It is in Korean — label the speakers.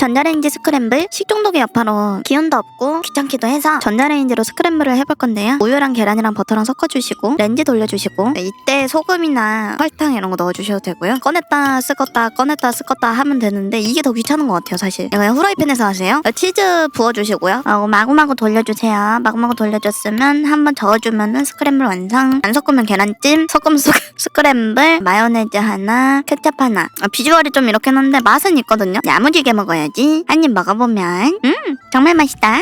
Speaker 1: 전자레인지 스크램블 식중독의 여파로 기운도 없고 귀찮기도 해서 전자레인지로 스크램블을 해볼 건데요. 우유랑 계란이랑 버터랑 섞어주시고 렌즈 돌려주시고 이때 소금이나 설탕 이런 거 넣어주셔도 되고요. 꺼냈다 쓰겄다 꺼냈다 쓰겄다 하면 되는데 이게 더 귀찮은 것 같아요 사실. 그냥 후라이팬에서 하세요. 치즈 부어주시고요. 마구마구 돌려주세요. 마구마구 돌려줬으면 한번 저어주면은 스크램블 완성. 안 섞으면 계란찜, 섞으면 스크램블, 마요네즈 하나, 케첩 하나. 비주얼이 좀 이렇긴 한데 맛은 있거든요. 야무지게 먹어야지. 한 입 먹어보면 정말 맛있다.